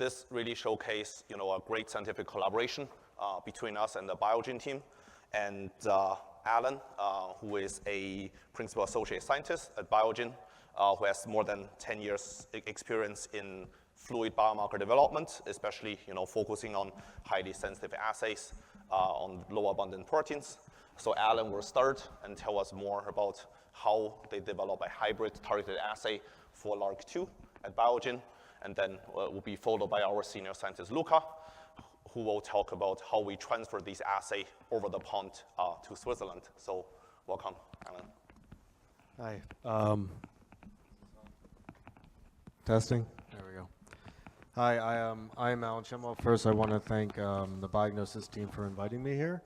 this really showcased, a great scientific collaboration between us and the Biogen team. And Alan, who is a principal associate scientist at Biogen, who has more than 10 years experience in fluid biomarker development, especially focusing on highly sensitive assays on low abundant proteins. So Alan will start and tell us more about how they develop a hybrid targeted assay for LRRK2 at Biogen, and then will be followed by our senior scientist, Luca, who will talk about how we transfer these assays over the pond to Switzerland. So welcome, Alan. Hi. Testing. There we go. Hi, I'm Alan Schimel. First, I want to thank the Biognosis team for inviting me here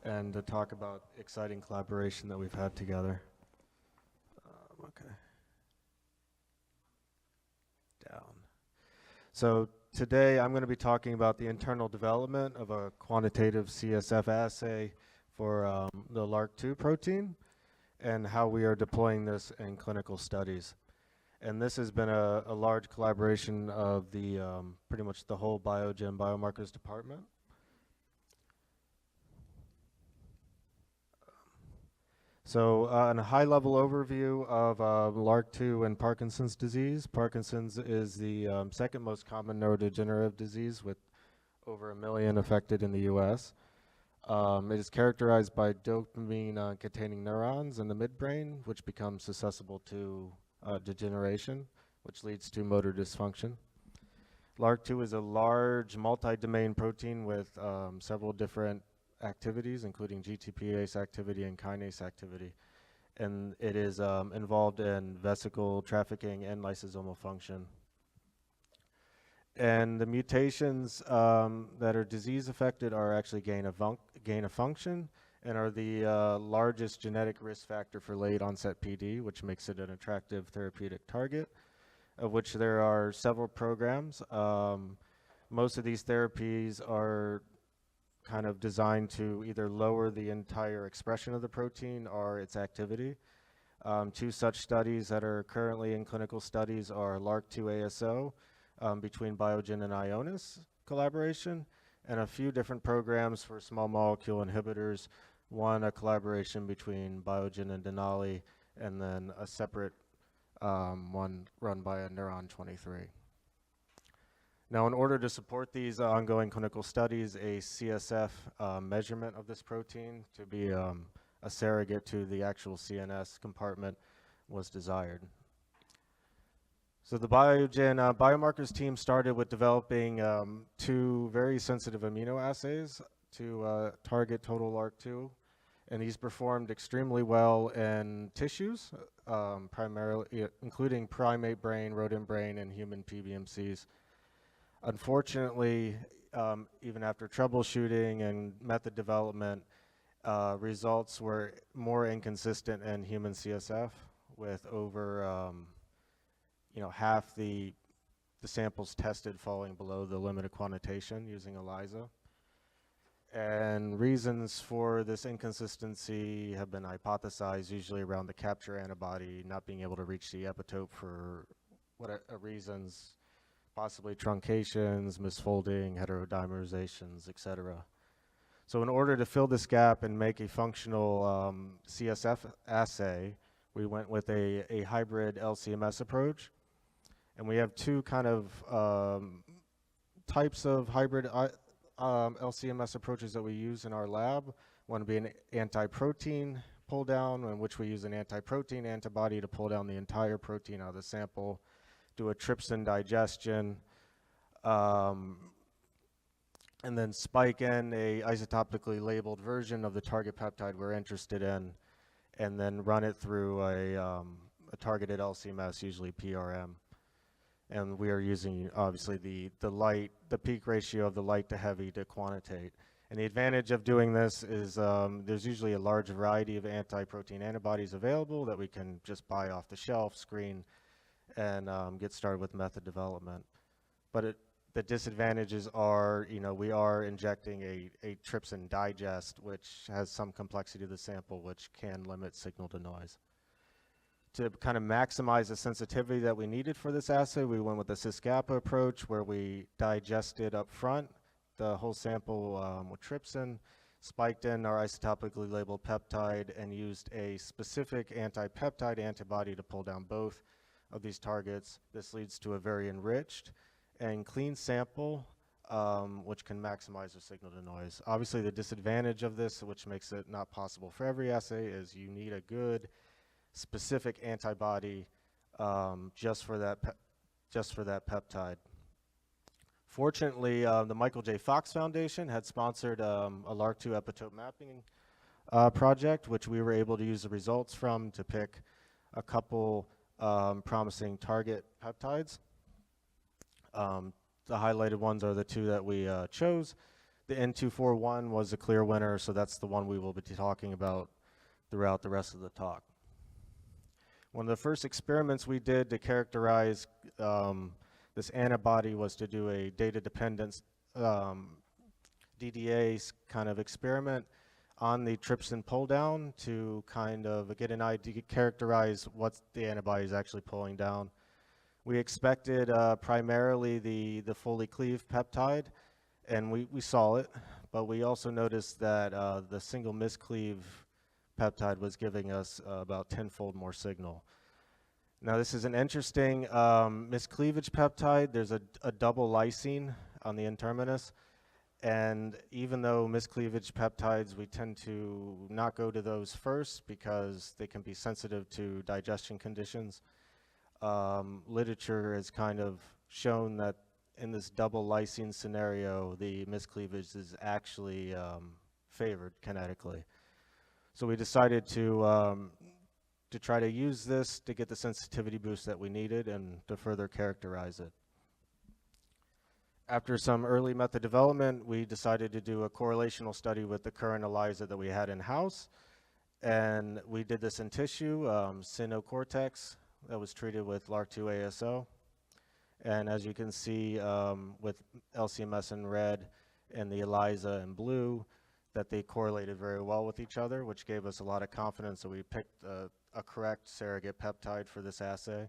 and to talk about exciting collaboration that we've had together. Okay. Down. So today I'm going to be talking about the internal development of a quantitative CSF assay for the LRRK2 protein and how we are deploying this in clinical studies. And this has been a large collaboration of the pretty much the whole Biogen biomarkers department. So in a high-level overview of LRRK2 and Parkinson's disease, Parkinson's is the second most common neurodegenerative disease with over 1 million affected in the US. It is characterized by dopamine-containing neurons in the midbrain, which become susceptible to degeneration, which leads to motor dysfunction. LRRK2 is a large multi-domain protein with several different activities, including GTPase activity and kinase activity. And it is involved in vesicle trafficking and lysosomal function. And the mutations that are disease affected are actually gain of function and are the largest genetic risk factor for late onset PD, which makes it an attractive therapeutic target, of which there are several programs. Most of these therapies are kind of designed to either lower the entire expression of the protein or its activity. Two such studies that are currently in clinical studies are LRRK2 ASO between Biogen and Ionis collaboration, and a few different programs for small molecule inhibitors, one a collaboration between Biogen and Denali, and then a separate one run by a Neuron 23. Now, in order to support these ongoing clinical studies, a CSF measurement of this protein to be a surrogate to the actual CNS compartment was desired. So the Biogen biomarkers team started with developing 2 very sensitive immunoassays to target total LRRK2, and these performed extremely well in tissues, primarily including primate brain, rodent brain, and human PBMCs. Unfortunately, even after troubleshooting and method development, results were more inconsistent in human CSF, with over half the samples tested falling below the limit of quantitation using ELISA. And reasons for this inconsistency have been hypothesized, usually around the capture antibody not being able to reach the epitope for what reasons, possibly truncations, misfolding, heterodimerizations, etc. So in order to fill this gap and make a functional CSF assay, we went with a hybrid LCMS approach. And we have 2 kind of types of hybrid LCMS approaches that we use in our lab. One would be an anti-protein pull down, in which we use an anti-protein antibody to pull down the entire protein out of the sample, do a trypsin digestion, and then spike in a isotopically labeled version of the target peptide we're interested in, and then run it through a targeted LCMS, usually PRM. And we are using, obviously, the peak ratio of the light to heavy to quantitate. And the advantage of doing this is there's usually a large variety of anti-protein antibodies available that we can just buy off the shelf, screen, and get started with method development. But the disadvantages are, we are injecting a trypsin digest, which has some complexity to the sample, which can limit signal to noise. to kind of maximize the sensitivity that we needed for this assay, we went with the cis-GAPA approach, where we digested up front the whole sample with trypsin, spiked in our isotopically labeled peptide, and used a specific anti-peptide antibody to pull down both of these targets. This leads to a very enriched and clean sample, which can maximize the signal to noise. Obviously, the disadvantage of this, which makes it not possible for every assay, is you need a good specific antibody just for that peptide. Fortunately, the Michael J. Fox Foundation had sponsored a LRRK2 epitope mapping project, which we were able to use the results from to pick a couple promising target peptides. The highlighted ones are the two that we chose. The N241 was a clear winner, so that's the one we will be talking about throughout the rest of the talk. One of the first experiments we did to characterize this antibody was to do a data dependence DDA kind of experiment on the trypsin pull down to kind of get an idea, characterize what the antibody is actually pulling down. We expected primarily the fully cleaved peptide, and we saw it, but we also noticed that the single miscleave peptide was giving us about 10-fold more signal. Now, this is an interesting miscleavage peptide. There's a double lysine on the N-terminus, and even though miscleavage peptides, we tend to not go to those first because they can be sensitive to digestion conditions. Literature has kind of shown that in this double lysine scenario, the miscleavage is actually favored kinetically. So we decided to try to use this to get the sensitivity boost that we needed and to further characterize it. After some early method development, we decided to do a correlational study with the current ELISA that we had in-house. And we did this in tissue, cynocortex, that was treated with LRRK2 ASO. And as you can see with LCMS in red and the ELISA in blue, that they correlated very well with each other, which gave us a lot of confidence that we picked a correct surrogate peptide for this assay,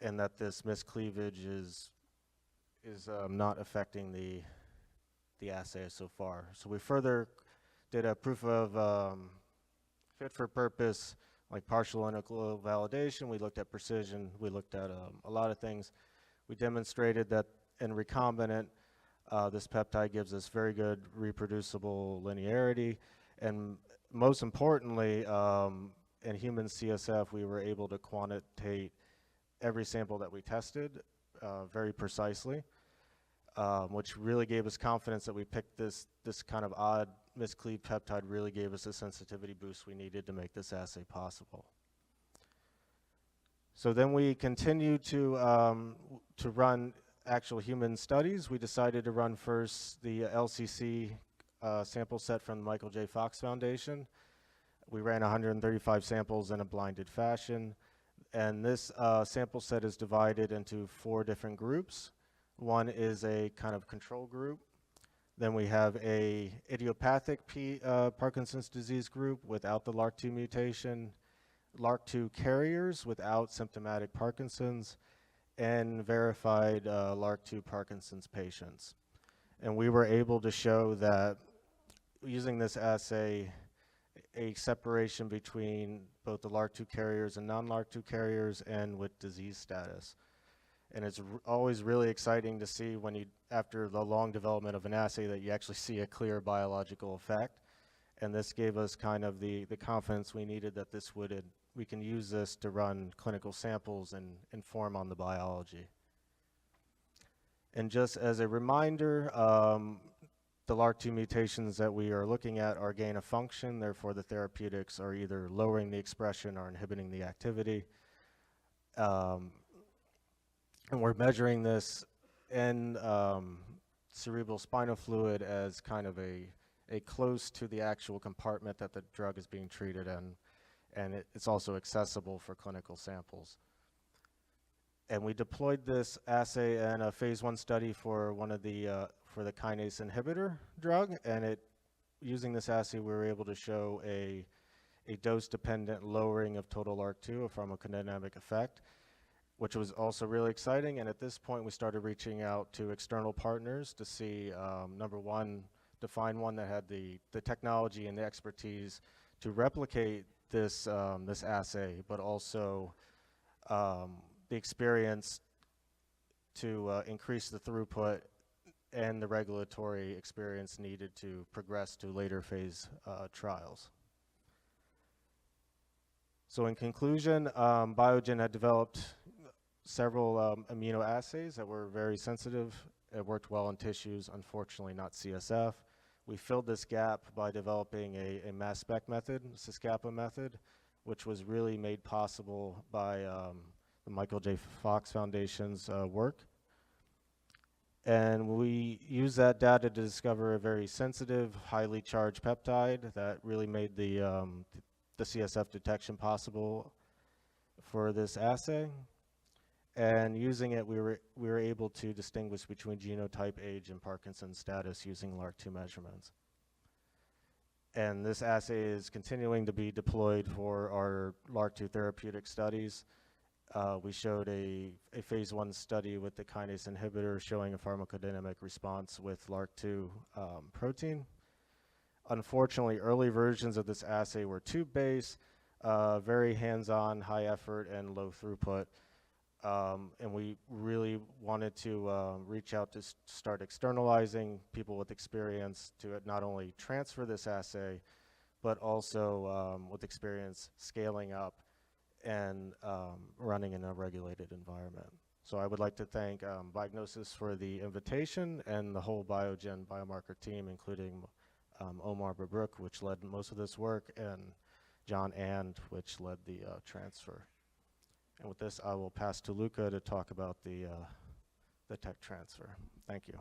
and that this miscleavage is not affecting the assay so far. So we further did a proof of fit for purpose, like partial analytical validation. We looked at precision. We looked at a lot of things. We demonstrated that in recombinant, this peptide gives us very good reproducible linearity, and most importantly, in human CSF, we were able to quantitate every sample that we tested very precisely, which really gave us confidence that we picked this kind of odd miscleaved peptide. Really gave us the sensitivity boost we needed to make this assay possible. So then we continued to run actual human studies. We decided to run first the LCC sample set from the Michael J. Fox Foundation. We ran 135 samples in a blinded fashion, and this sample set is divided into 4 different groups. One is a kind of control group. Then we have a idiopathic Parkinson's disease group without the LRRK2 mutation, LRRK2 carriers without symptomatic Parkinson's, and verified LRRK2 Parkinson's patients. And we were able to show that using this assay, a separation between both the LRRK2 carriers and non-LRRK2 carriers, and with disease status. And it's always really exciting to see when you, after the long development of an assay, that you actually see a clear biological effect. And this gave us kind of the confidence we needed that this would, we can use this to run clinical samples and inform on the biology. And just as a reminder, the LRRK2 mutations that we are looking at are gain of function, therefore the therapeutics are either lowering the expression or inhibiting the activity. And we're measuring this in cerebral spinal fluid as kind of a close to the actual compartment that the drug is being treated in, and it's also accessible for clinical samples. And we deployed this assay in a phase 1 study for one of the for the kinase inhibitor drug, and using this assay we were able to show a a dose-dependent lowering of total LRRK2, a pharmacodynamic effect, which was also really exciting. And at this point, we started reaching out to external partners to see, number one, to find one that had the technology and the expertise to replicate this, this assay, but also the experience to increase the throughput and the regulatory experience needed to progress to later phase trials. So in conclusion, Biogen had developed several immunoassays that were very sensitive. It worked well in tissues, unfortunately not CSF. We filled this gap by developing a mass spec method, SysCapa method, which was really made possible by the Michael J. Fox Foundation's work. And we used that data to discover a very sensitive, highly charged peptide that really made the CSF detection possible for this assay. And using it, we were able to distinguish between genotype, age, and Parkinson's status using LRRK2 measurements. And this assay is continuing to be deployed for our LRRK2 therapeutic studies. We showed a phase 1 study with the kinase inhibitor showing a pharmacodynamic response with LRRK2 protein. Unfortunately, early versions of this assay were tube-based, very hands-on, high effort, and low throughput. And we really wanted to reach out to start externalizing people with experience to not only transfer this assay, but also with experience scaling up and running in a regulated environment. So I would like to thank Biognosys for the invitation and the whole Biogen biomarker team, including Omar Babruk, which led most of this work, and John And, which led the transfer. And with this, I will pass to Luca to talk about the tech transfer. Thank you.